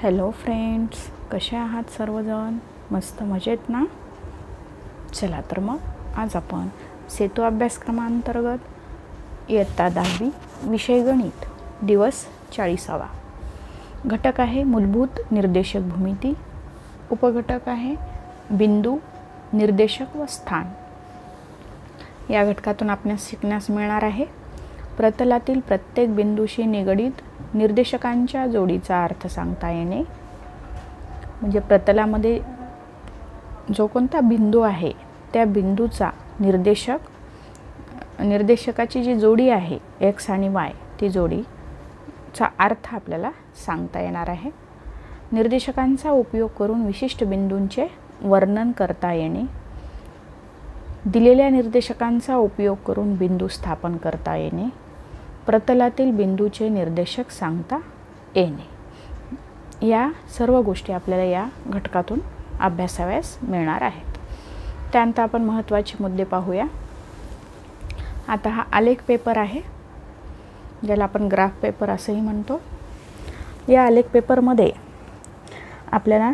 Hello friends, कसे आहात सर्वजण? मस्त मजेत ना? चला तर मग आज आपण सेतू अभ्यासक्रमांतर्गत इयत्ता 10वी विषय गणित दिवस 40वा. घटक आहे मूलभूत निर्देशक भूमिती. उपघटक आहे बिंदू, निर्देशक व स्थान. या घटकातून आपणास शिकण्यास मिळणार आहे प्रतलातील प्रत्येक बिंदूशी निगडीत निर्देशकांच्या जोडीचा अर्थ सांगता येणे. म्हणजे प्रतलामध्ये जो कोणता बिंदू आहे त्या बिंदूचा निर्देशकाची जी जोडी आहे एक्स आणि वाय, ती जोडीचा अर्थ आपल्याला सांगता येणार आहे. निर्देशकांचा उपयोग करून विशिष्ट बिंदूंचे वर्णन करता येणे. दिलेल्या निर्देशकांचा उपयोग करून बिंदू स्थापन करता येणे. प्रतलातील बिंदूचे निर्देशक सांगता येणे. या सर्व गोष्टी आपल्याला या घटकातून अभ्यासाव्यास मिळणार आहेत. त्यानंतर आपण महत्त्वाचे मुद्दे पाहूया. आता हा आलेख पेपर आहे, ज्याला आपण ग्राफ पेपर असंही म्हणतो. या आलेख पेपरमध्ये आपल्याला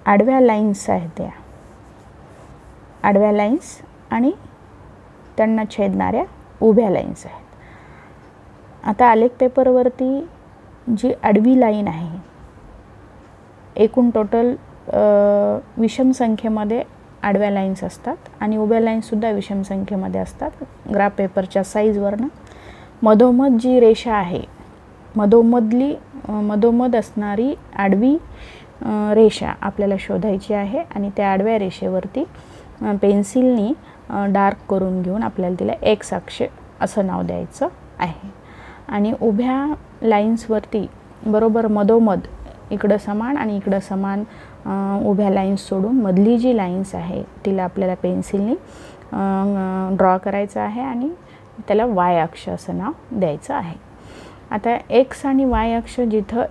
आडव्या लाईन्स आहेत, त्या आडव्या लाईन्स आणि त्यांना छेदणाऱ्या उभ्या लाईन्स आहेत. आता आलेख पेपरवरती जी आडवी लाईन आहे, एकूण टोटल विषम संख्येमध्ये आडव्या लाईन्स असतात आणि उभ्या लाईन्ससुद्धा विषम संख्येमध्ये असतात. ग्राफ पेपरच्या साईजवरनं मधोमध जी रेषा आहे, मधोमध असणारी आडवी रेषा आपल्याला शोधायची आहे आणि त्या आडव्या रेषेवरती पेन्सिलनी डार्क करून घेऊन आपल्याला तिला एक्स अक्ष असं नाव द्यायचं आहे. आणि उभ्या लाईन्सवरती बरोबर मधोमध इकडं समान आणि इकडं समान उभ्या लाईन्स सोडून मधली जी लाईन्स आहे तिला आपल्याला पेन्सिलनी ड्रॉ करायचं आहे आणि त्याला वाय अक्ष असं नाव द्यायचं आहे. आता एक्स आणि वाय अक्ष जिथं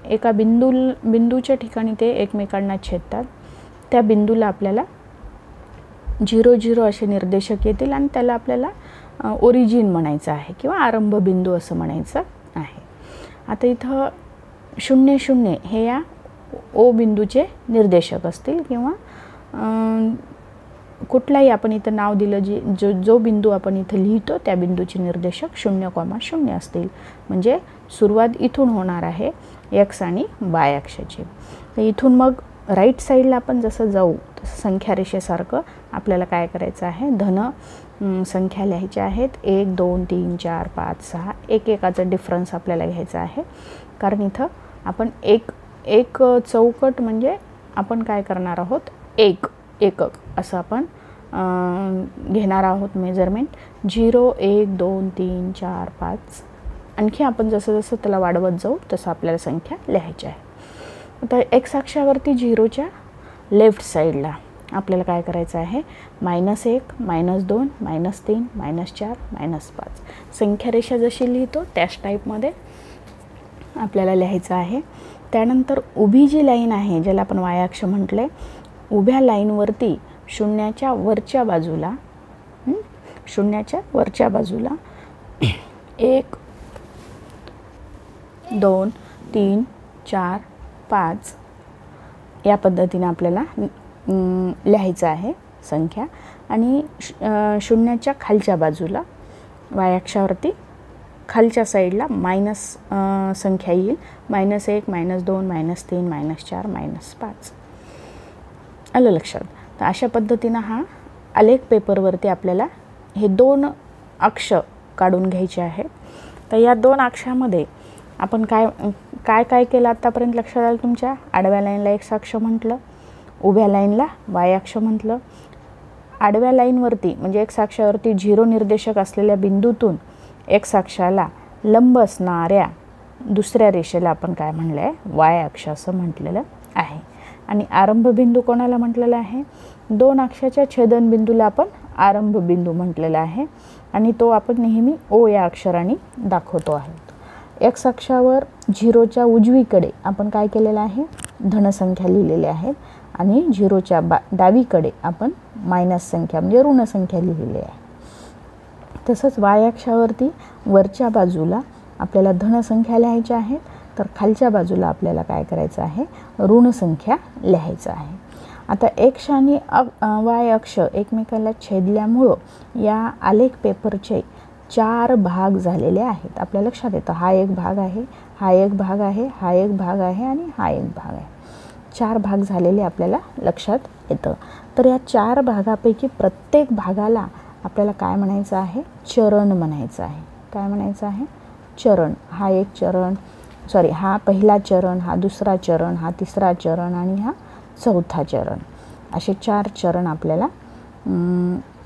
एका बिंदूच्या ठिकाणी ते एकमेकांना छेदतात, त्या बिंदूला आपल्याला 0 0 असे निर्देशक येतील आणि त्याला आपल्याला ओरिजिन म्हणायचं आहे किंवा आरंभ बिंदू असं म्हणायचं आहे. आता इथं 0 0 हे या ओ बिंदूचे निर्देशक असतील किंवा कुठलाही आपण इथं नाव दिलं जो बिंदू आपण इथं लिहितो त्या बिंदूचे निर्देशक 0,0 असतील. म्हणजे सुरुवात इथून होणार आहे एक्स आणि वाय अक्षाची. तर इथून मग राईट साईडला आपण जसं जाऊ तसं संख्या रेषेसारखं आपल्याला काय करायचं आहे, धन संख्या लिहायच्या आहेत. 1 2 3 4 5 6 एकेकाचा डिफरन्स आपल्याला घ्यायचा आहे. कारण इथं आपण एक चौकट म्हणजे आपण काय करणार आहोत, एकक असं आपण घेणार आहोत मेजरमेंट. 0 1 2 3 4 5 आणखी आपण जसं त्याला वाढवत जाऊ तसं आपल्याला संख्या लिहायची आहे. आता एक्स अक्षावरती 0च्या लेफ्ट साईडला आपल्याला काय करायचं आहे, -1 -2 -3 -4 -5 संख्या रेषा जशी लिहितो त्याच टाईपमध्ये आपल्याला लिहायचं आहे. त्यानंतर उभी जी लाईन आहे, ज्याला आपण वाय अक्ष म्हटले, उभ्या लाईनवरती शून्याच्या वरच्या बाजूला 1 2 3 4 5 या पद्धतीने आपल्याला लिहायचं आहे संख्या. आणि शून्याच्या खालच्या बाजूला वाय अक्षावरती खालच्या साईडला मायनस संख्या येईल. -1 -2 -3 -4 -5 आलं लक्षात. तर अशा पद्धतीनं हा आलेख पेपरवरती आपल्याला हे 2 अक्ष काढून घ्यायचे आहेत. तर या 2 अक्षामध्ये आपण काय केलं आत्तापर्यंत लक्षात आलं तुमच्या? आडव्या लाईनला एक्स अक्ष म्हटलं, उभ्या लाईनला वाय अक्ष म्हटलं. आडव्या लाईनवरती म्हणजे एक्स अक्षावरती 0 निर्देशक असलेल्या बिंदूतून एक्स अक्षाला लंब असणाऱ्या दुसऱ्या रेषेला आपण काय म्हणलं आहे, वाय अक्ष असं म्हटलेलं आहे. आणि आरंभ बिंदू कोणाला म्हटलेला आहे? 2 अक्षाच्या छेदन बिंदूला आपण आरंभ बिंदू म्हटलेला आहे आणि तो आपण नेहमी ओ या अक्षराने दाखवतो आहोत. एक्स अक्षावर 0च्या उजवीकडे आपण काय केलेलं आहे, धनसंख्या लिहिलेल्या आहेत आणि 0च्या डावीकडे आपण मायनस संख्या म्हणजे ऋण संख्या लिहिलेली आहे. तसंच वाय अक्षावरती वरच्या बाजूला आपल्याला धनसंख्या लिहायच्या आहेत तर खालच्या बाजूला आपल्याला काय करायचं आहे, ऋण संख्या लिहायचं आहे. आता एक्स आणि वाय अक्ष एकमेकाला छेदल्यामुळं या आलेख पेपरचे 4 भाग झालेले आहेत. आपल्या लक्षात येतं हा एक भाग आहे, हा एक भाग आहे, हा एक भाग आहे आणि हा एक भाग आहे. 4 भाग झालेले आपल्याला लक्षात येतं. तर या 4 भागापैकी प्रत्येक भागाला आपल्याला काय म्हणायचं आहे, चरण म्हणायचं आहे. काय म्हणायचं आहे, चरण. हा एक चरण, हा पहिला चरण, हा दुसरा चरण, हा तिसरा चरण आणि हा चौथा चरण. असे 4 चरण आपल्याला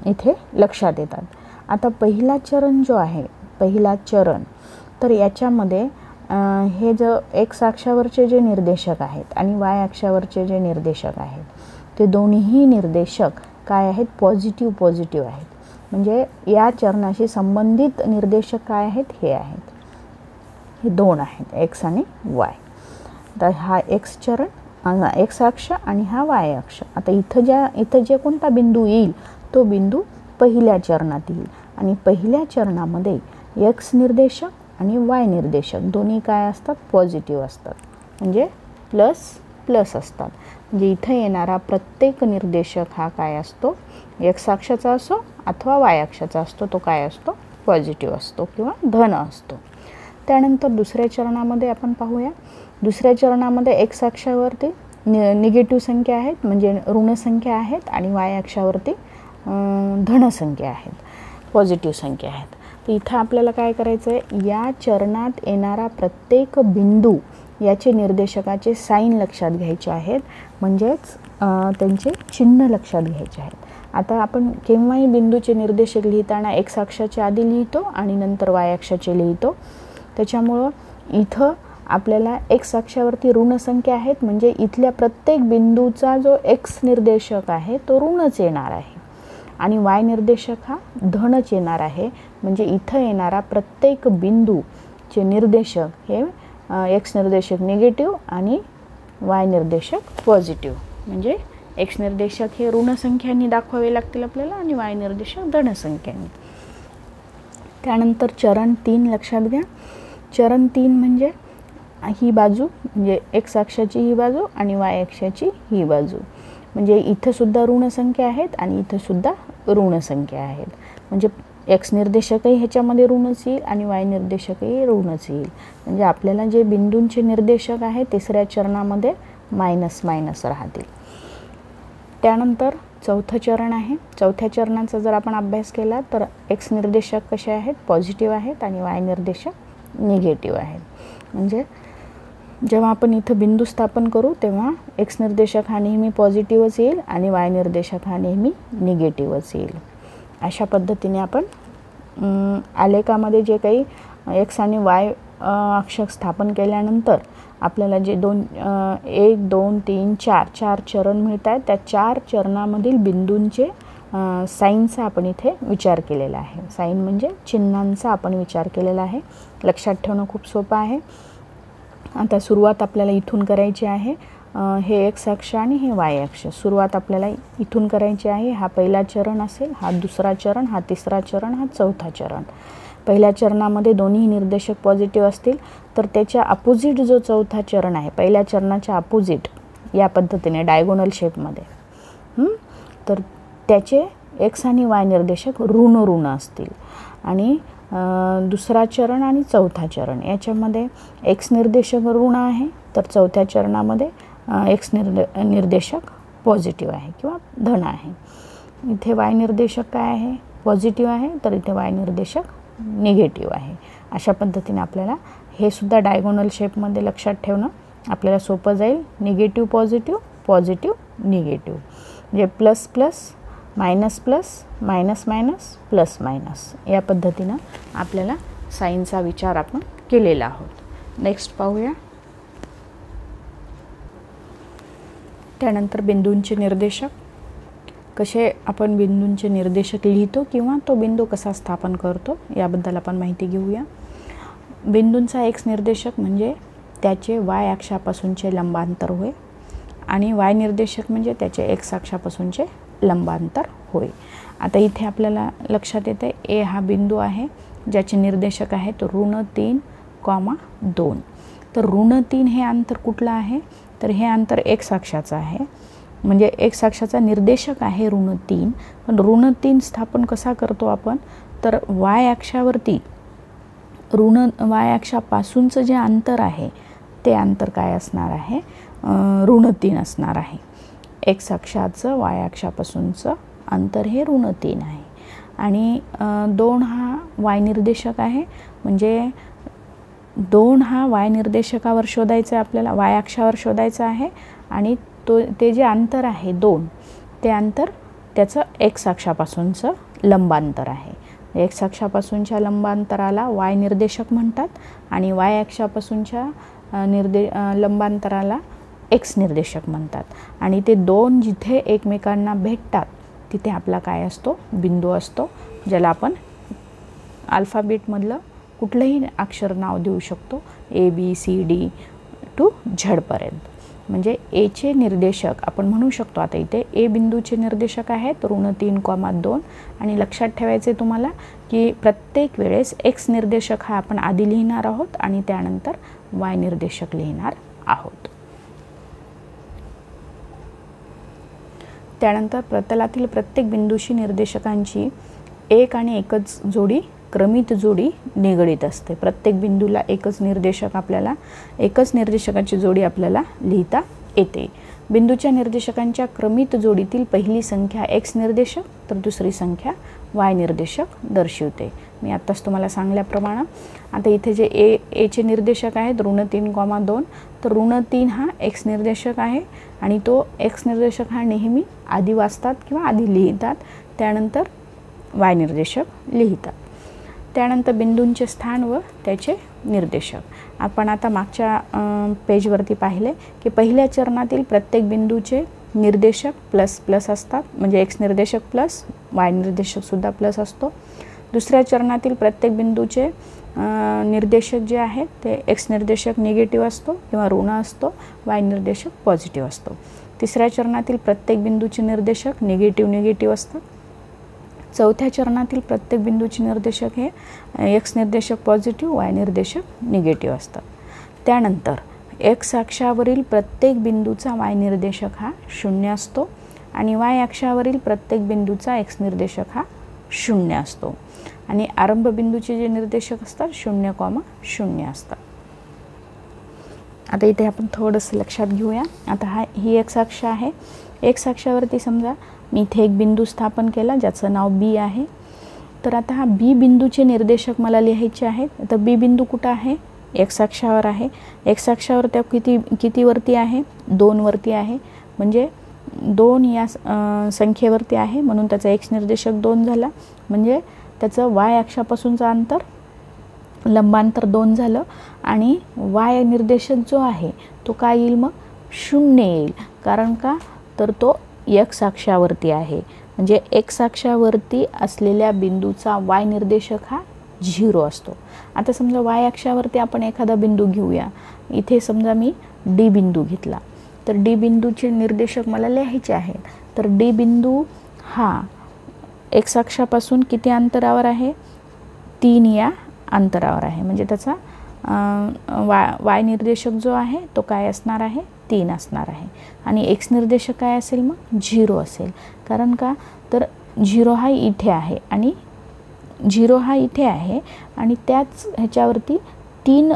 इथे लक्षात येतात. आता पहिला चरण जो आहे, पहिला चरण, तर याच्यामध्ये हे जो एक्स अक्षावरचे जे निर्देशक आहेत आणि वाय अक्षावरचे जे निर्देशक आहेत ते दोन्ही निर्देशक काय आहेत, पॉझिटिव्ह आहेत. म्हणजे या चरणाशी संबंधित निर्देशक काय आहेत, हे आहेत, हे 2 आहेत, एक्स आणि वाय. तर हा एक्स चरण, एक्स अक्ष आणि हा वाय अक्ष. आता इथं जे कोणता बिंदू येईल तो बिंदू पहिल्या चरणात येईल आणि पहिल्या चरणामध्ये एक्स निर्देशक आणि वाय निर्देशक दोन्ही काय असतात, पॉझिटिव्ह असतात, म्हणजे प्लस प्लस असतात. म्हणजे इथं येणारा प्रत्येक निर्देशक हा काय असतो, एक्स अक्षाचा असो अथवा वाय अक्षाचा असतो, तो काय असतो, पॉझिटिव्ह असतो किंवा धन असतो. त्यानंतर दुसऱ्या चरणामध्ये आपण पाहूया. दुसऱ्या चरणामध्ये एक्स अक्षावरती निगेटिव्ह संख्या आहेत, म्हणजे ऋण संख्या आहेत आणि वाय अक्षावरती धन संख्या आहेत, पॉझिटिव्ह संख्या आहेत. तर इथं आपल्याला काय करायचं आहे, या चरणात येणारा प्रत्येक बिंदू याचे निर्देशकाचे साईन लक्षात घ्यायचे आहेत, म्हणजेच त्यांचे चिन्ह लक्षात घ्यायचे आहेत. आता आपण केव्हाही बिंदूचे निर्देशक लिहिताना एक्स अक्षाचे आधी लिहितो आणि नंतर वाय अक्षाचे लिहितो. त्याच्यामुळं इथं आपल्याला एक्स अक्षावरती ऋण संख्या आहेत, म्हणजे इथल्या प्रत्येक बिंदूचा जो एक्स निर्देशक आहे तो ऋणच येणार आहे आणि वाय निर्देशक हा धनच येणार आहे. म्हणजे इथं येणारा प्रत्येक बिंदूचे निर्देशक हे एक्स निर्देशक निगेटिव्ह आणि वाय निर्देशक पॉझिटिव्ह. म्हणजे एक्स निर्देशक हे ऋण संख्यांनी दाखवावे लागतील आपल्याला आणि वाय निर्देशक धन संख्यांनी. त्यानंतर चरण 3 लक्षात घ्या. चरण 3 म्हणजे ही बाजू, म्हणजे एक्स अक्षाची ही बाजू आणि वाय अक्षाची ही बाजू. म्हणजे इथं सुद्धा ऋण संख्या आहेत आणि इथं सुद्धा ऋण संख्या आहेत. म्हणजे एक्स निर्देशकही ह्याच्यामध्ये ऋणच येईल आणि वाय निर्देशकही ऋणच येईल. म्हणजे आपल्याला जे बिंदूंचे निर्देशक आहे तिसऱ्या चरणामध्ये मायनस मायनस राहतील. त्यानंतर चौथं चरण आहे. चौथ्या चरणाचा जर आपण अभ्यास केला तर एक्स निर्देशक कसे आहेत, पॉझिटिव्ह आहेत आणि वाय निर्देशक निगेटिव्ह आहेत. म्हणजे जेव्हा आपण इथं बिंदू स्थापन करू तेव्हा एक्स निर्देशक हा नेहमी पॉझिटिव्हच येईल आणि वाय निर्देशक हा नेहमी निगेटिव्हच येईल. अशा पद्धतीने आपण आलेखामध्ये जे काही एक्स आणि वाय अक्ष स्थापन केल्यानंतर आपल्याला जे 1 2 3 4 चरण मिळत आहेत त्या 4 चरणामधील बिंदूंचे साईनचा आपण इथे विचार केलेला आहे. साईन म्हणजे चिन्हांचा आपण विचार केलेला आहे. लक्षात ठेवणं खूप सोपं आहे. आता सुरुवात आपल्याला इथून करायची आहे. हे एक्स अक्ष आणि हे वाय अक्ष. सुरुवात आपल्याला इथून करायची आहे. हा पहिला चरण असेल, हा दुसरा चरण, हा तिसरा चरण, हा चौथा चरण. पहिल्या चरणामध्ये दोन्ही निर्देशक पॉझिटिव्ह असतील तर त्याच्या अपोजिट जो चौथा चरण आहे, पहिल्या चरणाच्या अपोजिट या पद्धतीने डायगोनल शेपमध्ये, तर त्याचे एक्स आणि वाय निर्देशक ऋण ऋण असतील. आणि दुसरा चरण आणि चौथा चरण याच्यामध्ये एक्स निर्देशक ऋण आहे तर चौथ्या चरणामध्ये एक्स निर्देशक पॉझिटिव्ह आहे किंवा धन आहे. इथे वाय निर्देशक काय आहे, पॉझिटिव्ह आहे, तर इथे वाय निर्देशक निगेटिव्ह आहे. अशा पद्धतीने आपल्याला हे सुद्धा डायगोनल शेपमध्ये लक्षात ठेवणं आपल्याला सोपं जाईल. निगेटिव्ह पॉझिटिव्ह, पॉझिटिव्ह निगेटिव्ह, म्हणजे plus plus, minus plus, minus minus, plus minus, या पद्धतीनं आपल्याला साईनचा विचार आपण केलेला आहोत. नेक्स्ट पाहूया. त्यानंतर बिंदूंचे निर्देशक. कसे आपण बिंदूंचे निर्देशक लिहितो किंवा तो बिंदू कसा स्थापन करतो याबद्दल आपण माहिती घेऊया. बिंदूंचा एक्स निर्देशक म्हणजे त्याचे वाय अक्षापासूनचे लंबांतर होय आणि वाय निर्देशक म्हणजे त्याचे एक्स अक्षापासूनचे लंबांतर होय. आता इथे आपल्याला लक्षात येते ए हा बिंदू आहे ज्याचे निर्देशक आहेत ऋण 3, 2. तर ऋण 3 हे अंतर कुठलं आहे, तर हे अंतर x अक्षाचं आहे, म्हणजे x अक्षाचा निर्देशक आहे ऋण 3. पण ऋण 3 स्थापन कसा करतो आपण, तर y अक्षावरती y अक्षापासूनचं जे अंतर आहे ते अंतर काय असणार आहे, ऋण 3 असणार आहे. x अक्षाचं y अक्षापासूनचं अंतर हे ऋण 3 आहे. आणि 2 हा y निर्देशक आहे, म्हणजे 2 हा y निर्देशकावर शोधायचं आहे आपल्याला, y अक्षावर शोधायचं आहे. आणि ते जे अंतर आहे 2, ते अंतर त्याचं x अक्षापासूनचं लंबांतर आहे. x अक्षापासूनच्या लंबांतराला y निर्देशक म्हणतात आणि y अक्षापासूनच्या लंबांतराला x निर्देशक म्हणतात. आणि ते 2 जिथे एकमेकांना भेटतात तिथे आपला काय असतो, बिंदू असतो, ज्याला आपण अल्फाबेटमधलं कुठलंही अक्षर नाव देऊ शकतो, ABCD टू Z पर्यंत. म्हणजे एचे निर्देशक आपण म्हणू शकतो, आता इथे ए बिंदूचे निर्देशक आहेत ऋण 3,2. आणि लक्षात ठेवायचे तुम्हाला की प्रत्येक वेळेस x निर्देशक हा आपण आधी लिहिणार आहोत आणि त्यानंतर y निर्देशक लिहिणार आहोत. त्यानंतर प्रतलातील प्रत्येक बिंदूशी निर्देशकांची एक आणि एकच जोडी, क्रमित जोडी निगडीत असते. प्रत्येक बिंदूला एकच निर्देशकाची जोडी आपल्याला लिहिता येते. बिंदूच्या निर्देशकांच्या क्रमित जोडीतील पहिली संख्या x निर्देशक तर दुसरी संख्या y निर्देशक दर्शवते. मी आत्ताच तुम्हाला सांगल्याप्रमाणे आता इथे जे एचे निर्देशक आहेत ऋण 3,2, तर ऋण 3 हा x निर्देशक आहे आणि तो x निर्देशक हा नेहमी आधी वाचतात किंवा आधी लिहितात, त्यानंतर y निर्देशक लिहितात. त्यानंतर बिंदूंचे स्थान व त्याचे निर्देशक. आपण आता मागच्या पेजवरती पाहिले की पहिल्या चरणातील प्रत्येक बिंदूचे निर्देशक प्लस प्लस असतात, म्हणजे x निर्देशक प्लस y निर्देशकसुद्धा प्लस असतो. दुसऱ्या चरणातील प्रत्येक बिंदूचे निर्देशक जे आहेत ते x निर्देशक निगेटिव्ह असतो किंवा ऋण असतो, y निर्देशक पॉझिटिव्ह असतो. तिसऱ्या चरणातील प्रत्येक बिंदूचे निर्देशक निगेटिव्ह असतात. चौथ्या चरणातील प्रत्येक बिंदूचे निर्देशक हे x निर्देशक पॉझिटिव्ह, y निर्देशक निगेटिव्ह असतात. त्यानंतर x अक्षावरील प्रत्येक बिंदूचा y निर्देशक हा 0 असतो आणि y अक्षावरील प्रत्येक बिंदूचा x निर्देशक हा 0 असतो. आणि आरंभ बिंदूचे जे निर्देशक असतात 0,0 असतात. आता इथे आपण थोडंसं लक्षात घेऊया. आता ही x अक्ष आहे. x अक्षावरती समजा मी इथे एक बिंदू स्थापन केला ज्याचं नाव B आहे. तर आता हा B बिंदूचे निर्देशक मला लिहायचे आहेत. तर B बिंदू कुठं आहे, x अक्षावर आहे. x अक्षावर त्या किती वरती आहे, 2 वरती आहे, म्हणजे 2 या संख्येवरती आहे म्हणून त्याचा x निर्देशक 2 झाला. म्हणजे त्याचं y अक्षापासूनचं अंतर लंबांतर 2 झालं आणि y निर्देशक जो आहे तो काय येईल, मग 0 येईल. कारण का, तर तो x अक्षावरती आहे. म्हणजे x अक्षावरती असलेल्या बिंदूचा y निर्देशक हा 0 असतो. आता समजा y अक्षावरती आपण एखादा बिंदू घेऊया. इथे समजा मी D बिंदू घेतला, तर D बिंदूचे निर्देशक मला लिहायचे आहेत. तर D बिंदू हा x अक्षापासून किती अंतरावर आहे, 3 या अंतरावर आहे. म्हणजे त्याचा y निर्देशक जो आहे तो काय असणार आहे, 3 असणार आहे. आणि x निर्देशक काय असेल, मग 0 असेल. कारण का, तर 0 हा इथे आहे आणि 0 हा इथे आहे आणि त्याच ह्याच्यावरती 3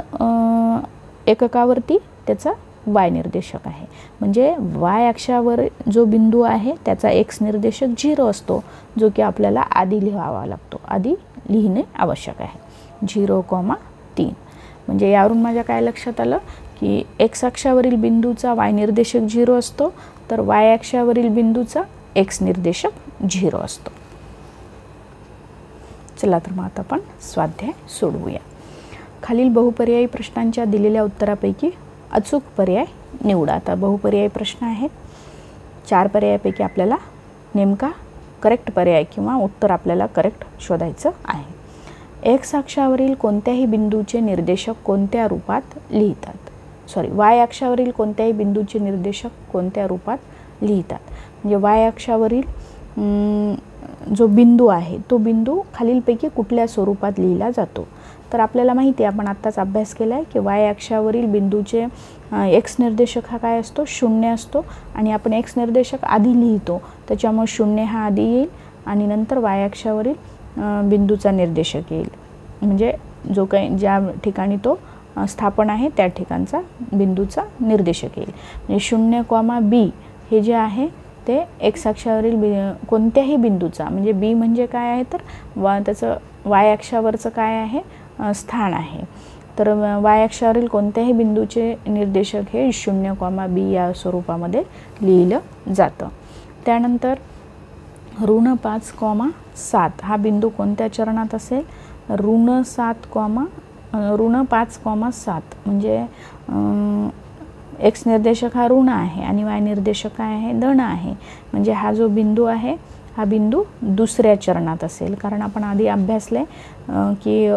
एककावरती त्याचा y निर्देशक आहे. म्हणजे y अक्षावर जो बिंदू आहे त्याचा x निर्देशक 0 असतो, जो की आपल्याला आधी लिहावा लागतो, आधी लिहिणे आवश्यक आहे, 0,3. म्हणजे यावरून माझ्या काय लक्षात आलं की x अक्षावरील बिंदूचा y निर्देशक 0 असतो, तर y अक्षावरील बिंदूचा x निर्देशक 0 असतो. चला तर मग आता आपण स्वाध्याय सोडवूया. खालील बहुपर्यायी प्रश्नांच्या दिलेल्या उत्तरापैकी अचूक पर्याय निवडा. आता बहुपर्यायी प्रश्न आहेत. 4 पर्यायापैकी आपल्याला नेमका करेक्ट पर्याय किंवा उत्तर आपल्याला करेक्ट शोधायचं आहे. x अक्षावरील कोणत्याही बिंदूचे निर्देशक कोणत्या रूपात लिहितात, y अक्षावरील कोणत्याही बिंदूचे निर्देशक कोणत्या रूपात लिहितात. म्हणजे y अक्षावरील जो बिंदू आहे तो बिंदू खालीलपैकी कुठल्या स्वरूपात लिहिला जातो. तर आपल्याला माहिती आहे, आपण आत्ताच अभ्यास केला आहे की वाय अक्षावरील बिंदूचे एक्स निर्देशक हा काय असतो, 0 असतो आणि आपण एक्स निर्देशक आधी लिहितो, त्याच्यामुळे 0 हा आधी येईल आणि नंतर वाय अक्षावरील बिंदूचा निर्देशक येईल, म्हणजे जो काही ज्या ठिकाणी तो स्थापन आहे त्या ठिकाणचा बिंदूचा निर्देशक येईल. म्हणजे 0, बी हे जे आहे ते एक्स अक्षावरील कोणत्याही बिंदूचा, म्हणजे बी म्हणजे काय आहे तर त्याचं वाय अक्षावरचं काय आहे स्थान आहे, तर वाय अक्षावरील कोणत्याही बिंदूचे निर्देशक हे 0, बी या स्वरूपामध्ये लिहिलं जातं. त्यानंतर ऋण 5, 7 हा बिंदू कोणत्या चरणात असेल, ऋण 5, 7 म्हणजे एक्स निर्देशक हा ऋण आहे आणि वाय निर्देशक काय आहे, धन आहे, म्हणजे हा जो बिंदू आहे हा बिंदू दुसऱ्या चरणात असेल. कारण आपण आधी अभ्यासले की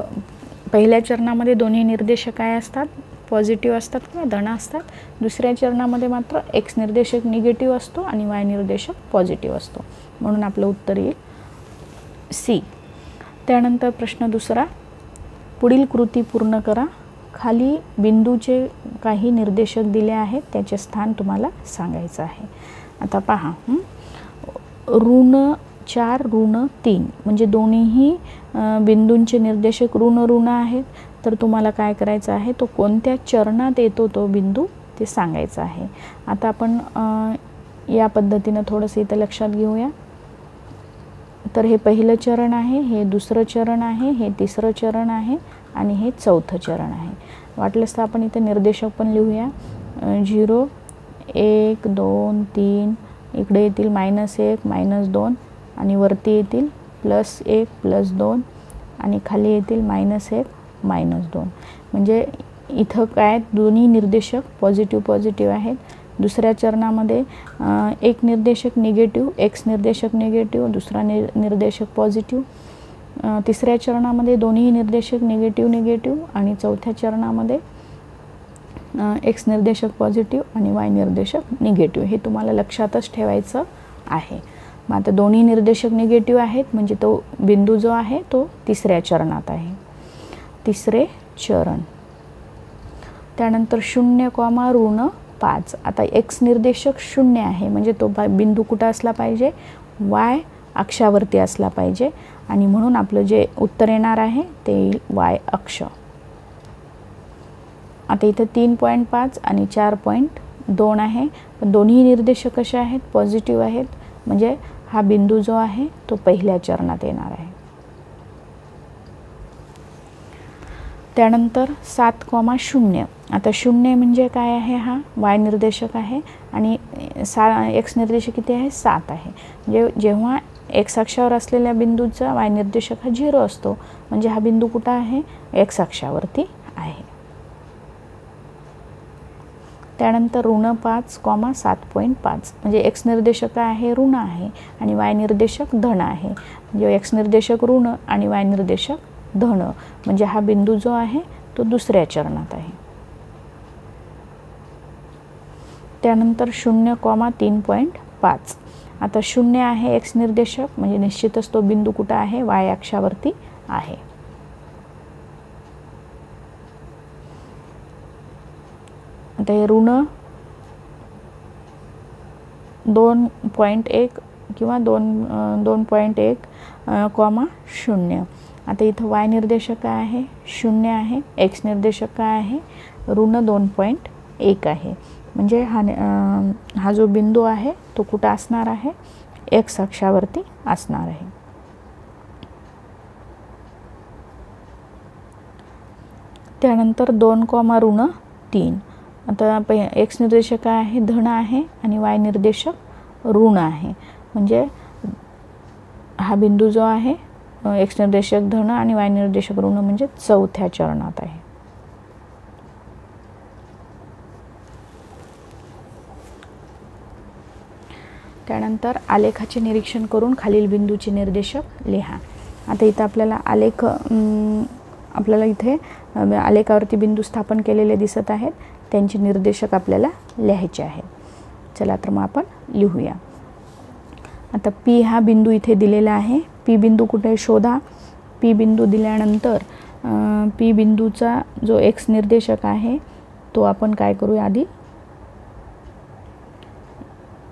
पहिल्या चरणामध्ये दोन्ही निर्देशक काय असतात, पॉझिटिव्ह असतात किंवा धन असतात. दुसऱ्या चरणामध्ये मात्र एक्स निर्देशक निगेटिव्ह असतो आणि वाय निर्देशक पॉझिटिव्ह असतो, म्हणून आपलं उत्तर येईल सी. त्यानंतर प्रश्न दुसरा, पुढील कृती पूर्ण करा. खाली बिंदूचे काही निर्देशक दिले आहेत, त्याचे स्थान तुम्हाला सांगायचं आहे. आता पहा, ऋण 4, ऋण 3 म्हणजे दोन्हीही बिंदूंचे निर्देशक ऋण आहेत. तर तुम्हाला काय करायचं आहे, तो कोणत्या चरणात येतो तो बिंदू ते सांगायचं आहे. आता आपण या पद्धतीनं थोडंसं इथं लक्षात घेऊया. तर हे पहिलं चरण आहे, हे दुसरं चरण आहे, हे तिसरं चरण आहे आणि हे चौथं चरण आहे. वाटलंच तर आपण इथे निर्देशक पण लिहूया. 0, 1, 2, 3 इकडे येतील -1, -2 आणि वरती येतील +1, +2 आणि खाली येतील -1, -2. म्हणजे इथं काय दोन्ही निर्देशक पॉझिटिव्ह आहेत. दुसऱ्या चरणामध्ये एक निर्देशक निगेटिव्ह, एक्स निर्देशक निगेटिव्ह, दुसरा निर्देशक पॉझिटिव्ह. तिसऱ्या चरणामध्ये दोन्ही निर्देशक निगेटिव्ह आणि चौथ्या चरणामध्ये एक्स निर्देशक पॉझिटिव्ह आणि वाय निर्देशक निगेटिव्ह. हे तुम्हाला लक्षातच ठेवायचं आहे. मग आता दोन्ही निर्देशक निगेटिव्ह आहेत म्हणजे तो बिंदू जो आहे तो तिसऱ्या चरणात आहे. तिसरे चरण. त्यानंतर 0, ऋण 5. आता एक्स निर्देशक 0 आहे म्हणजे तो बिंदू कुठं असला पाहिजे, वाय अक्षावरती असला पाहिजे आणि म्हणून आपलं जे उत्तर येणार आहे ते येईल वाय अक्ष. आता इथं 3.5 आणि 4.2 आहे, पण दोन्ही निर्देशक कसे आहेत, पॉझिटिव्ह आहेत, म्हणजे हा बिंदू जो आहे तो पहिल्या चरणात येणार आहे. त्यानंतर 7, 0. आता 0 म्हणजे काय आहे, हा वाय निर्देशक आहे आणि एक्स निर्देशक किती आहे, 7 आहे. म्हणजे जेव्हा एक्स अक्षावर असलेल्या बिंदूचा वाय निर्देशक हा 0 असतो, म्हणजे हा बिंदू कुठं आहे, एक्स अक्षावरती आहे. त्यानंतर ऋण 5, 7.5 म्हणजे एक्स निर्देशक काय आहे, ऋण आहे आणि वाय निर्देशक धन आहे. म्हणजे एक्स निर्देशक ऋण आणि वाय निर्देशक धन, म्हणजे हा बिंदू जो आहे तो दुसऱ्या चरणात आहे. त्यानंतर 0, 3.5. आता 0 आहे एक्स निर्देशक म्हणजे निश्चितच तो बिंदू कुठं आहे, वाय अक्षावरती आहे. आता हे ऋण 2.1 किंवा 2.1, 0. आता इथं वाय निर्देशक काय आहे, 0 आहे, एक्स निर्देशक काय आहे, ऋण 2.1 आहे. म्हणजे हा जो बिंदू आहे तो कुठं असणार आहे, एक्स अक्षावरती असणार आहे. त्यानंतर 2, ऋण 3. आता एक्स निर्देशक काय आहे, धन आहे आणि वाय निर्देशक ऋण आहे. म्हणजे हा बिंदू जो आहे एक्स निर्देशक धन आणि वाय निर्देशक ऋण म्हणजे चौथ्या चरणात आहे. त्यानंतर आलेखाचे निरीक्षण करून खालील बिंदूचे निर्देशक लिहा. आता इथं आपल्याला आपल्याला इथे आलेखावरती बिंदू स्थापन केलेले दिसत आहेत, त्यांचे निर्देशक आपल्याला लिहायचे आहेत. चला तर मग आपण लिहूया. आता पी हा बिंदू इथे दिलेला आहे. पी बिंदू कुठे शोधा. पी बिंदू दिल्यानंतर पी बिंदूचा जो एक्स निर्देशक आहे तो आपण काय करूया आधी,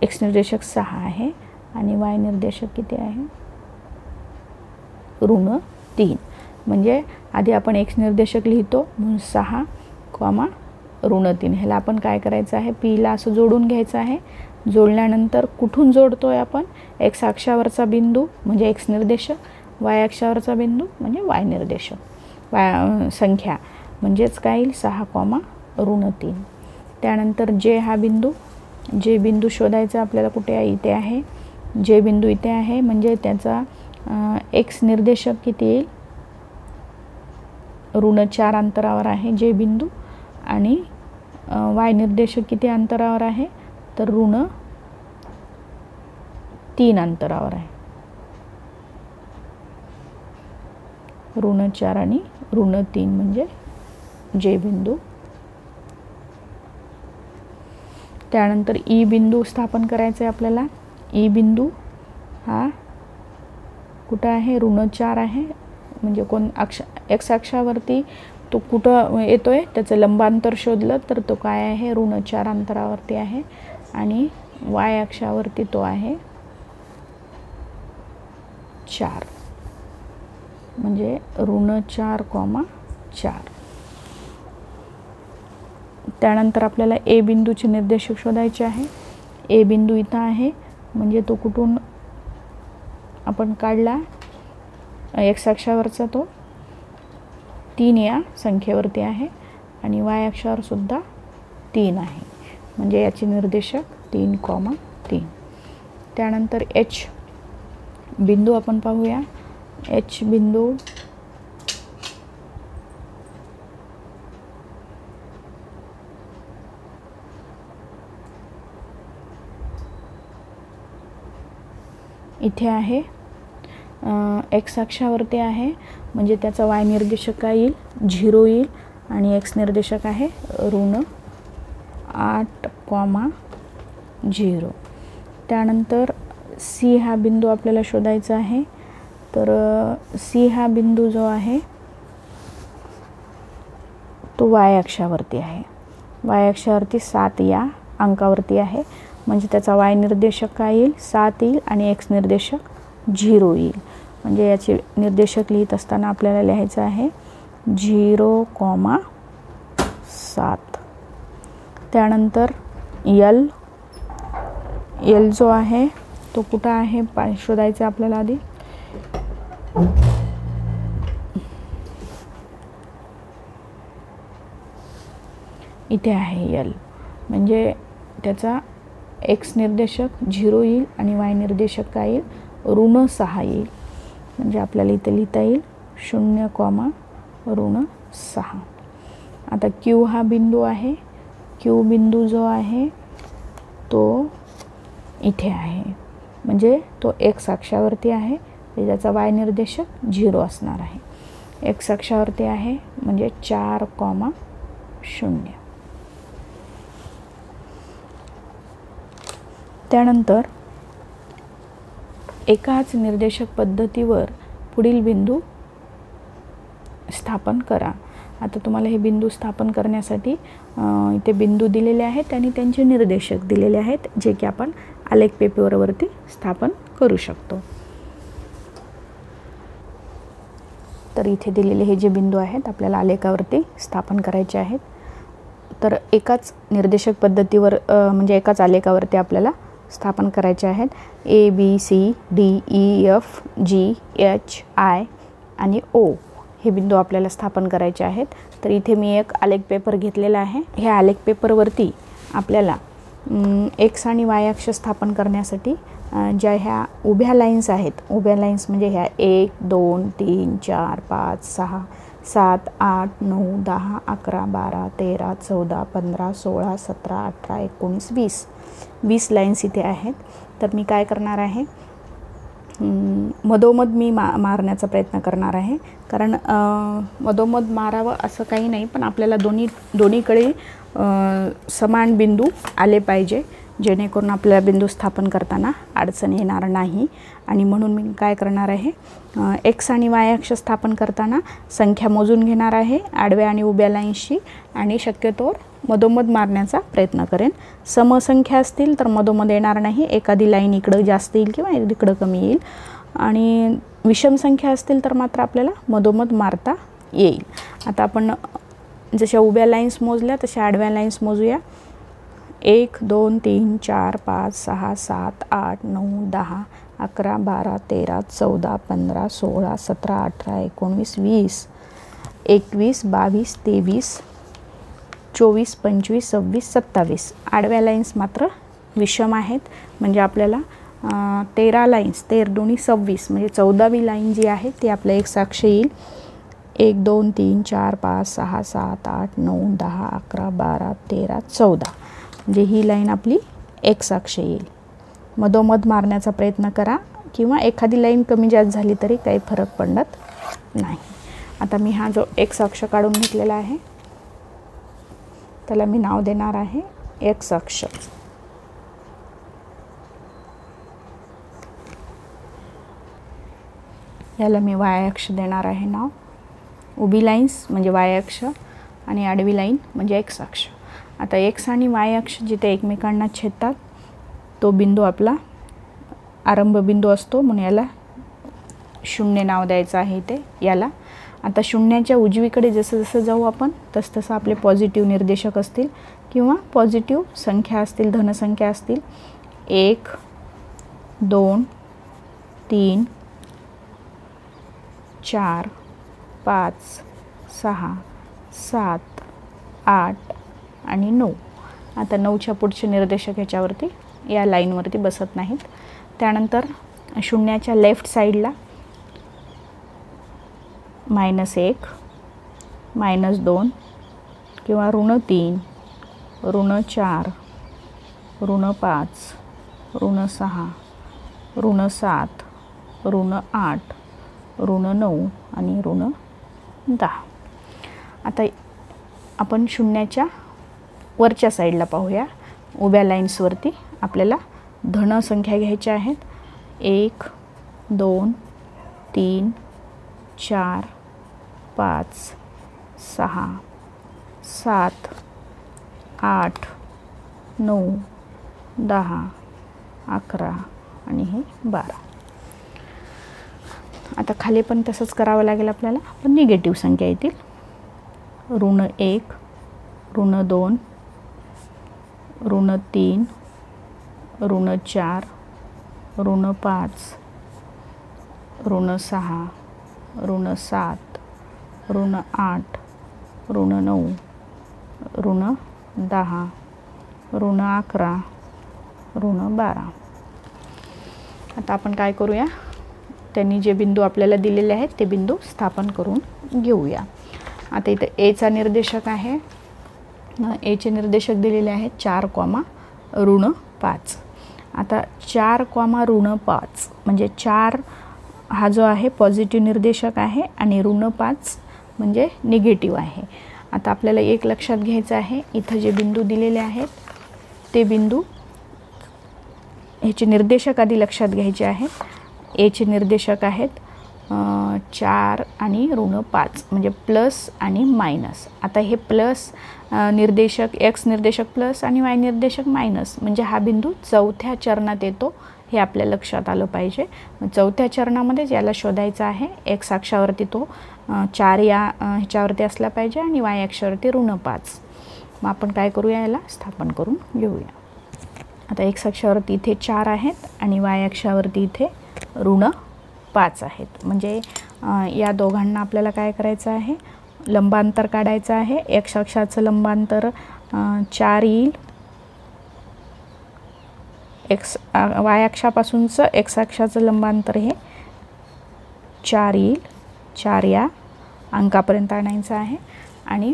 एक्स निर्देशक 6 आहे आणि वाय निर्देशक किती आहे, -3. म्हणजे आधी आपण एक्स निर्देशक लिहितो म्हणून 6, -3. ह्याला आपण काय करायचं आहे, पीला असं जोडून घ्यायचं आहे. जोडल्यानंतर कुठून जोडतोय आपण, एक्स अक्षावरचा बिंदू म्हणजे एक्स निर्देशक, वाय अक्षावरचा बिंदू म्हणजे वाय निर्देशक, संख्या म्हणजेच काय येईल 6, -3. त्यानंतर जे हा बिंदू, जे बिंदू शोधायचा आपल्याला कुठे आहे, इथे आहे. जे बिंदू इथे आहे म्हणजे त्याचा एक्स निर्देशक किती येईल, -4 अंतरावर आहे जे बिंदू, आणि वाय निर्देशक किती अंतरावर आहे, तर -3 अंतरावर आहे. -4 आणि -3 म्हणजे जे बिंदू. त्यानंतर ई बिंदू स्थापन करायचा आहे आपल्याला. ई बिंदू हा कुठं आहे, -4 आहे. म्हणजे एक्स अक्षावरती तो कुठं येतोय, त्याचं लंबांतर शोधलं तर तो काय आहे, -4 अंतरावरती आहे. आणि वाय अक्षावरती तो आहे 4, म्हणजे -4, 4. त्यानंतर आपल्याला ए बिंदूचे निर्देशक शोधायचे आहे. ए बिंदू इथं आहे म्हणजे तो कुठून आपण काढला, एक्स अक्षावरचा तो 3 या संख्येवरती आहे आणि वाय अक्षावर सुद्धा 3 आहे, म्हणजे याचे निर्देशक 3, 3. त्यानंतर एच बिंदू आपण पाहूया. एच बिंदू इथे आहे, एक्स अक्षावरती आहे म्हणजे त्याचा वाय निर्देशक काय येईल, 0 येईल. आणि एक्स निर्देशक आहे -8, 0. त्यानंतर सी हा बिंदू आपल्याला शोधायचा आहे. तर सी हा बिंदू जो आहे तो वाय अक्षावरती आहे. वाय अक्षावरती 7 या अंकावरती आहे म्हणजे त्याचा वाय निर्देशक काय येईल, 7 येईल आणि एक्स निर्देशक 0 येईल. म्हणजे याचे निर्देशक लिहित असताना आपल्याला लिहायचं आहे 0, 7. त्यानंतर यल जो आहे तो कुठं आहे शोधायचा आपल्याला आधी. इथे आहे यल, म्हणजे त्याचा एक्स निर्देशक 0 येईल आणि वाय निर्देशक काय येईल, -6 येईल. म्हणजे आपल्याला इथे लिहिता येईल 0, -6. आता क्यू हा बिंदू आहे. क्यू बिंदू जो आहे तो इथे आहे म्हणजे तो एक्स अक्षावरती आहे, त्याचा वाय निर्देशक 0 असणार आहे. एक्स अक्षावरती आहे म्हणजे 4, 0. त्यानंतर एकाच निर्देशक पद्धतीवर पुढील बिंदू स्थापन करा. आता तुम्हाला हे बिंदू स्थापन करण्यासाठी इथे बिंदू दिलेले आहेत आणि त्यांचे निर्देशक दिलेले आहेत, जे की आपण आलेख पेपरवरती स्थापन करू शकतो. तर इथे दिलेले हे जे बिंदू आहेत आपल्याला आलेखावरती स्थापन करायचे आहेत. तर एकाच निर्देशक पद्धतीवर म्हणजे एकाच आलेखावरती आपल्याला स्थापन करायचे आहेत. A, B, C, D, E, F, G, H, I आणि ओ हे बिंदू आपल्याला स्थापन करायचे आहेत. तर इथे मी एक आलेख पेपर घेतलेला आहे. ह्या आलेख पेपरवरती आपल्याला एक्स आणि वाय अक्ष स्थापन करण्यासाठी ज्या ह्या उभ्या लाईन्स आहेत, उभ्या लाईन्स म्हणजे ह्या 1, 2, 3, 4, 5, 6, 7, 8, 9, 10, 11, 12, 13, 14, 15, 16, 17, 18, 19, 20 लाईन्स इथे आहेत. तर मी काय करणार आहे, मधोमध मी मारण्याचा प्रयत्न करणार आहे. कारण मधोमध मारावं असं काही नाही, पण आपल्याला दोन्हीकडे समान बिंदू आले पाहिजे, जेणेकरून आपल्याला बिंदू स्थापन करताना अडचण येणार नाही. आणि म्हणून मी काय करणार आहे, एक्स आणि वाय अक्ष स्थापन करताना संख्या मोजून घेणार आहे आडव्या आणि उभ्या लाईन्सची, आणि शक्यतोवर मधोमध मारण्याचा प्रयत्न करेन. समसंख्या असतील तर मधोमध येणार नाही, एखादी लाईन इकडं जास्त येईल किंवा इकडं कमी येईल. आणि विषम संख्या असतील तर मात्र आपल्याला मधोमध मारता येईल. आता आपण जशा उभ्या लाईन्स मोजल्या तशा आडव्या लाईन्स मोजूया. 1 2 3 4 5 6 7 8 9 10 11 12 13 14 15 16 17 18 19 20 21 22 23 24 25 26 27. आडव्या लाईन्स मात्र विषम आहेत, म्हणजे आपल्याला 13 लाईन्स, 13 दोन्ही 26 म्हणजे 14वी लाईन जी आहे ती आपल्या एक्स अक्ष येईल. 1 2 3 4 5 6 7 8 9 10 11 12 13 14 म्हणजे ही लाईन आपली एक्स अक्ष येईल. मधोमध मारण्याचा प्रयत्न करा, किंवा एखादी लाईन कमी जास्त झाली तरी काही फरक पडत नाही. आता मी हा जो एक्स अक्ष काढून घेतलेला आहे त्याला मी नाव देणार आहे एक्स अक्ष. याला मी वाय अक्ष देणार आहे नाव. उभी लाईन्स म्हणजे वाय अक्ष आणि आडवी लाईन म्हणजे एक्स अक्ष. आता एक्स आणि वाय अक्ष जिथे एकमेकांना छेदतात तो बिंदू आपला आरंभ बिंदू असतो, म्हणून याला 0 नाव द्यायचं आहे इथे याला. आता शून्याच्या उजवीकडे जसं जसं जाऊ आपण तसं आपले पॉझिटिव्ह निर्देशक असतील किंवा पॉझिटिव्ह संख्या असतील, धनसंख्या असतील. 1 2 3 4 5 6 7 8 आणि 9. आता 9च्या पुढचे निर्देशक ह्याच्यावरती या लाईनवरती बसत नाहीत. त्यानंतर शून्याच्या लेफ्ट साईडला -1 -2 किंवा -3 -4 -5 -6 -7 -8 -9 आणि -10. आता आपण शून्याच्या वरच्या साईडला पाहूया. उभ्या लाईन्सवरती आपल्याला धन संख्या घ्यायच्या आहेत. 1 2 3 4 5 6 7 8 9 10 11 आणि हे 12. आता खाली पण तसंच करावं लागेल आपल्याला, पण निगेटिव्ह संख्या येतील. -1 -2 -3 -4 -5 -6 -7 -8 -9 -10 -11 -12. आता आपण काय करूया, त्यांनी जे बिंदू आपल्याला दिलेले आहेत ते बिंदू स्थापन करून घेऊया. आता इथे एचा निर्देशक आहे, एचे निर्देशक दिलेले आहेत 4, -5. आता 4, -5 म्हणजे 4 हा जो आहे पॉझिटिव्ह निर्देशक आहे आणि -5 म्हणजे निगेटिव्ह आहे. आता आपल्याला एक लक्षात घ्यायचं आहे, इथं जे बिंदू दिलेले आहेत ते बिंदू ह्याचे निर्देशक आधी लक्षात घ्यायचे आहेत. एचे निर्देशक आहेत 4 आणि -5 म्हणजे प्लस आणि मायनस. आता हे प्लस निर्देशक एक्स निर्देशक प्लस आणि वाय निर्देशक मायनस म्हणजे हा बिंदू चौथ्या चरणात येतो, हे आपल्या लक्षात आलं पाहिजे. चौथ्या चरणामध्येच याला शोधायचा आहे. एक्स अक्षावरती तो 4 या ह्याच्यावरती असला पाहिजे आणि वाय अक्षावरती -5. मग आपण काय करूया, याला स्थापन करून घेऊया. आता एक्स अक्षावरती इथे 4 आहेत आणि वाय अक्षावरती इथे -5 आहेत. म्हणजे या दोघांना आपल्याला काय करायचं आहे, लंबांतर काढायचं आहे. एक्स अक्षाचं लंबांतर 4 येईल. वाय अक्षापासूनचं एक्स अक्षाचं लंबांतर हे 4 येईल. 4 या अंकापर्यंत आणायचं आहे. आणि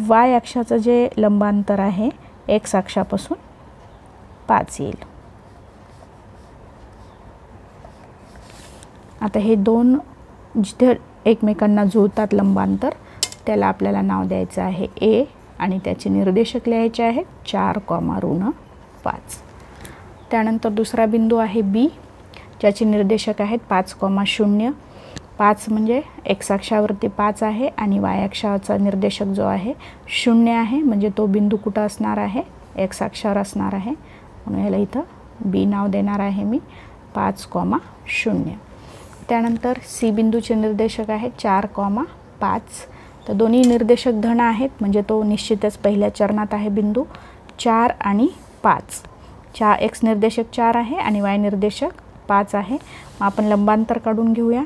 वाय अक्षाचं जे लंबांतर आहे एक्स अक्षापासून 5 येईल. आता हे दोन जिथे एकमेकांना जुळतात लंबांतर त्याला आपल्याला नाव द्यायचं आहे ए आणि त्याचे निर्देशक लिहायचे आहेत 4,-5. त्यानंतर दुसरा बिंदू आहे बी, ज्याचे निर्देशक आहेत 5,0. 5 म्हणजे एक्स अक्षावरती 5 आहे आणि वाय अक्षाचा निर्देशक जो आहे 0 आहे, म्हणजे तो बिंदू कुठं असणार आहे, एक्स अक्षावर असणार आहे. म्हणून याला इथं बी नाव देणार आहे मी 5,0. त्यानंतर सी बिंदूचे निर्देशक आहेत 4,5. तर दोन्ही निर्देशक धन आहेत, म्हणजे तो निश्चितच पहिल्या चरणात आहे बिंदू 4 आणि 5. एक्स निर्देशक 4 आहे आणि वाय निर्देशक 5 आहे. मग आपण लंबांतर काढून घेऊया.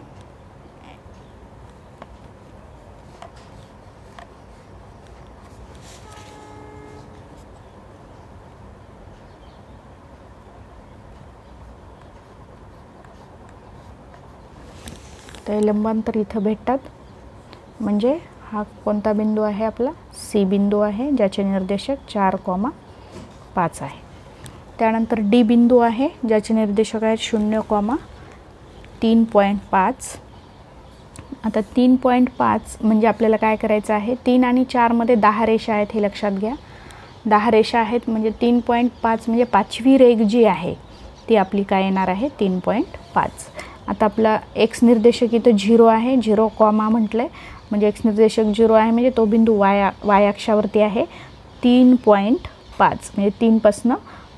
तर लंबांतर इथं भेटतात. म्हणजे हा कोणता बिंदू आहे, आपला सी बिंदू आहे, ज्याचे निर्देशक 4,5 आहे. त्यानंतर डी बिंदू आहे, ज्याचे निर्देशक आहेत 0,3.5. आता 3.5 म्हणजे आपल्याला काय करायचं आहे, 3 आणि 4 मध्ये 10 रेषा आहेत, हे लक्षात घ्या. 10 रेषा आहेत म्हणजे 3.5 म्हणजे 5वी रेघ जी आहे ती आपली काय येणार आहे, 3.5. आता आपला एक्स निर्देशक इथं 0 आहे, 0, म्हटलं आहे, म्हणजे एक्स निर्देशक 0 आहे, म्हणजे तो बिंदू वाय अक्षावरती आहे 3.5. म्हणजे 3 पासून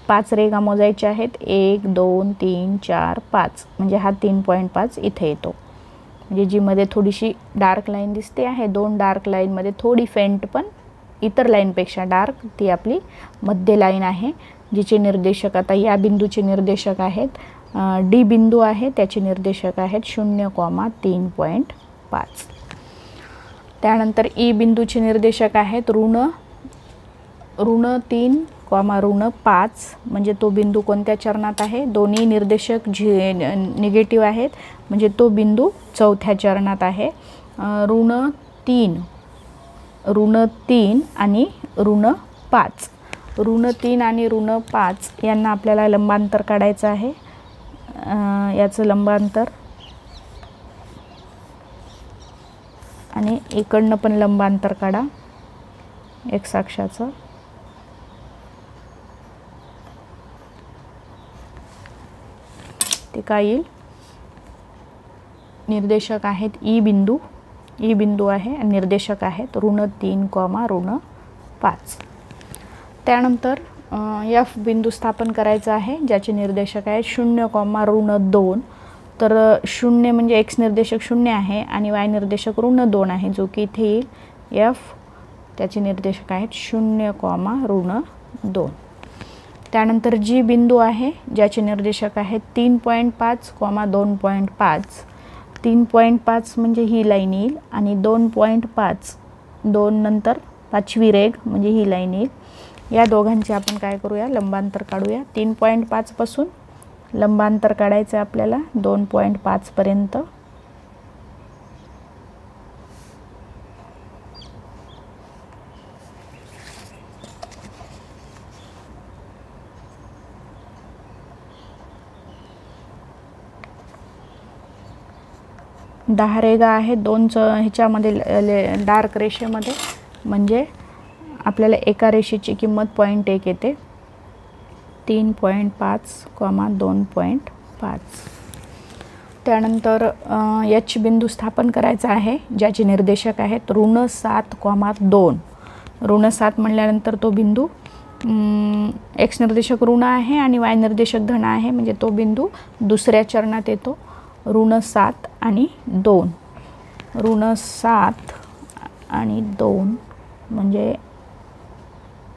5 रेघा मोजायच्या आहेत, 1, 2, 3, 4, 5. म्हणजे हा 3.5 इथे येतो. म्हणजे जी मध्ये थोडीशी डार्क लाईन दिसते आहे, 2 डार्क लाईनमध्ये थोडी फेंट पण इतर लाईनपेक्षा डार्क, ती आपली मध्य लाईन आहे, जिचे निर्देशक आता या बिंदूचे निर्देशक आहेत डी बिंदू आहे, त्याचे निर्देशक आहेत 0,3.5. त्यानंतर ई बिंदूचे निर्देशक आहेत -3,-5. म्हणजे तो बिंदू कोणत्या चरणात आहे, दोन्ही निर्देशक निगेटिव्ह आहेत, म्हणजे तो बिंदू चौथ्या चरणात आहे. -3 आणि -5. -3 आणि -5 यांना आपल्याला लंबांतर काढायचं आहे. याचं लंबांतर आणि इकडनं पण लंबांतर काढा एक्स अक्षाचं. ते काय येईल, निर्देशक आहेत ई बिंदू आहे आणि निर्देशक आहेत -3,-5. त्यानंतर एफ बिंदू स्थापन करायचा आहे, ज्याचे निर्देशक आहेत 0,-2. तर 0 म्हणजे एक्स निर्देशक 0 आहे आणि वाय निर्देशक -2 आहे, जो की इथे येईल एफ. त्याचे निर्देशक आहेत 0,-2. त्यानंतर जी बिंदू आहे, ज्याचे निर्देशक आहेत 3.5,-2.5. 3.5 म्हणजे ही लाईन येईल आणि 2.5, 2 नंतर 5वी रेघ म्हणजे ही लाईन येईल. या दोघांचे आपण काय करूया, लंबांतर काढूया. 3.5 पासून लंबांतर काढायचं आपल्याला 2.5 पर्यंत. दहा रेघा आहेत 2 ह्याच्यामध्ये डार्क रेषेमध्ये, म्हणजे आपल्याला एका रेषेची किंमत 0.1 येते. 3.5,-2.5. त्यानंतर एच बिंदू स्थापन करायचा आहे, ज्याचे निर्देशक आहेत -7,2. -7 म्हणल्यानंतर तो बिंदू एक्स निर्देशक ऋण आहे आणि वाय निर्देशक धन आहे, म्हणजे तो बिंदू दुसऱ्या चरणात येतो. -7 आणि 2. -7 आणि 2 म्हणजे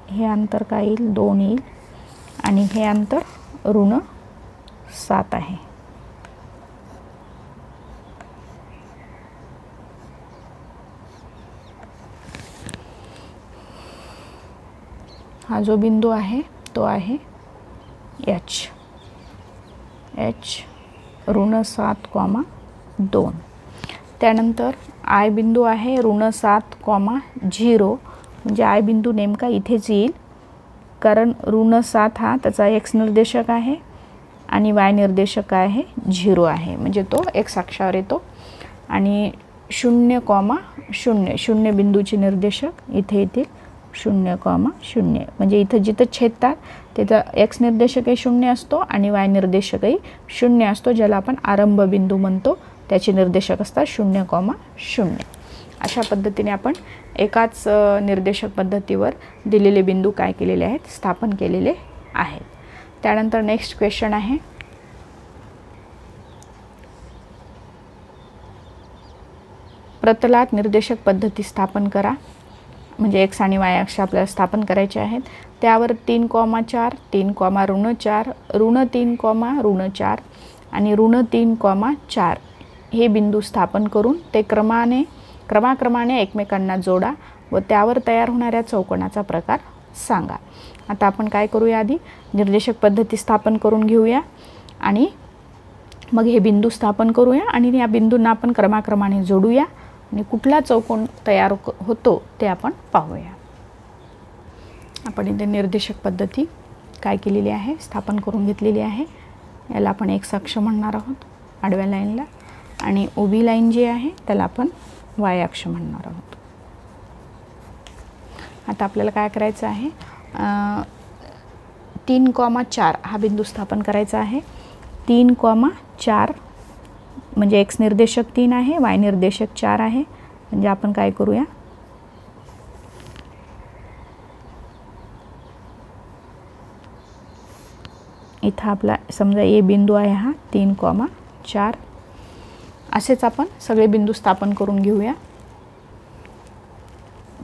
हे अंतर काय येईल, 2 येईल आणि हे अंतर -7 आहे. हा जो बिंदू आहे तो आहे एच. -7,2. त्यानंतर आय बिंदू आहे -7,0. म्हणजे आय बिंदू नेमका इथेच येईल, कारण -7 हा त्याचा एक्स निर्देशक आहे आणि वाय निर्देशक आहे 0 आहे, म्हणजे तो एक्स अक्षावर येतो. आणि 0,0 बिंदूचे निर्देशक इथे येतील 0,0 म्हणजे इथं जिथं छेदतात तिथं x निर्देशकही 0 असतो आणि y निर्देशकही 0 असतो, ज्याला आपण आरंभ बिंदू म्हणतो. त्याचे निर्देशक असतात 0,0. अशा पद्धतीने आपण एकाच निर्देशक पद्धतीवर दिलेले बिंदू काय केलेले आहेत, स्थापन केलेले आहेत. त्यानंतर नेक्स्ट क्वेश्चन आहे, प्रतलात निर्देशक पद्धती स्थापन करा. म्हणजे x आणि y अक्ष आपल्याला स्थापन करायचे आहेत. त्यावर 3,4, 3,-4, -3, -4 आणि -3,4 हे बिंदू स्थापन करून ते क्रमाक्रमाने एकमेकांना जोडा व त्यावर तयार होणाऱ्या चौकोनाचा प्रकार सांगा. आता आपण काय करूया, आधी निर्देशक पद्धती स्थापन करून घेऊया आणि मग हे बिंदू स्थापन करूया आणि या बिंदूंना आपण क्रमाक्रमाने जोडूया आणि कुठला चौकोन तयार होतो ते आपण पाहूया. आपण इथे निर्देशक पद्धती काय केलेली आहे, स्थापन करून घेतलेली आहे. याला आपण x अक्ष म्हणणार आहोत आडव्या लाईनला, आणि उभी लाईन जी आहे त्याला आपण y अक्ष म्हणणार आहोत. आता आपल्याला काय करायचं आहे, 3,4 हा बिंदू स्थापन करायचा आहे. 3,4 म्हणजे x निर्देशक 3 आहे, y निर्देशक 4 आहे. म्हणजे आपण काय करूया, इथं आपला समजा ए बिंदू आहे हा 3,4. असेच आपण सगळे बिंदू स्थापन करून घेऊया.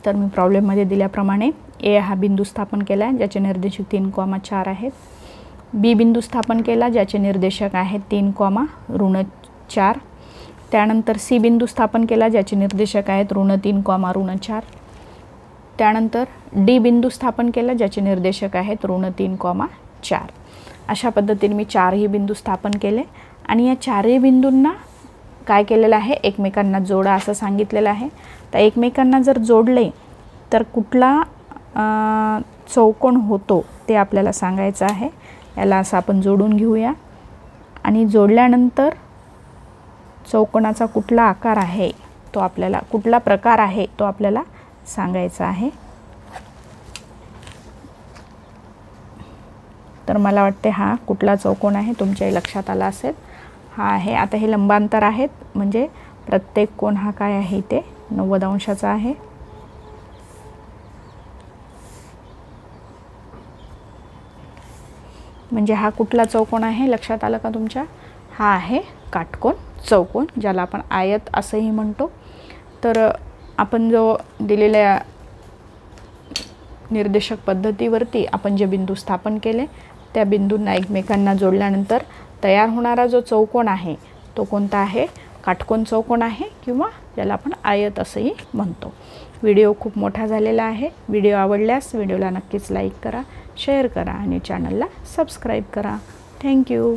तर मी प्रॉब्लेममध्ये दिल्याप्रमाणे ए हा बिंदू स्थापन केला आहे ज्याचे निर्देशक 3,4 आहेत. बी बिंदू स्थापन केला ज्याचे निर्देशक आहेत 3,-4. त्यानंतर सी बिंदू स्थापन केला ज्याचे निर्देशक आहेत -3,-4. त्यानंतर डी बिंदू स्थापन केला ज्याचे निर्देशक आहेत -3,4. अशा पद्धतीने मी 4ही बिंदू स्थापन केले आणि या 4ही बिंदूंना काय केलेलं आहे, एकमेकांना जोडा असं सांगितलेलं आहे. तर एकमेकांना जर जोडले तर कुठला चौकोन होतो ते आपल्याला सांगायचं आहे. याला असं आपण जोडून घेऊया आणि जोडल्यानंतर चौकोनाचा कुठला आकार आहे तो आपल्याला, कुठला प्रकार आहे तो आपल्याला सांगायचा आहे. तर मला वाटते हा कुठला चौकोन आहे तुमच्याही लक्षात आला असेल. हा आहे. आता हे लंबांतर आहेत म्हणजे प्रत्येक कोन हा काय आहे ते 90 अंशाचा आहे. म्हणजे हा कुठला चौकोन आहे लक्षात आलं का तुमच्या, हा आहे काटकोन चौकोन, ज्याला आपण आयत असंही म्हणतो. तर आपण जो दिलेल्या निर्देशक पद्धतीवरती आपण जे बिंदू स्थापन केले त्या बिंदूंना एकमेकांना जोडल्यानंतर तयार होणारा जो चौकोन आहे तो कोणता आहे, काटकोन चौकोन आहे किंवा ज्याला आपण आयत असंही म्हणतो. व्हिडिओ खूप मोठा झालेला आहे. व्हिडिओ आवडल्यास व्हिडिओला नक्कीच लाईक करा, शेअर करा आणि चॅनलला सबस्क्राईब करा. थँक्यू.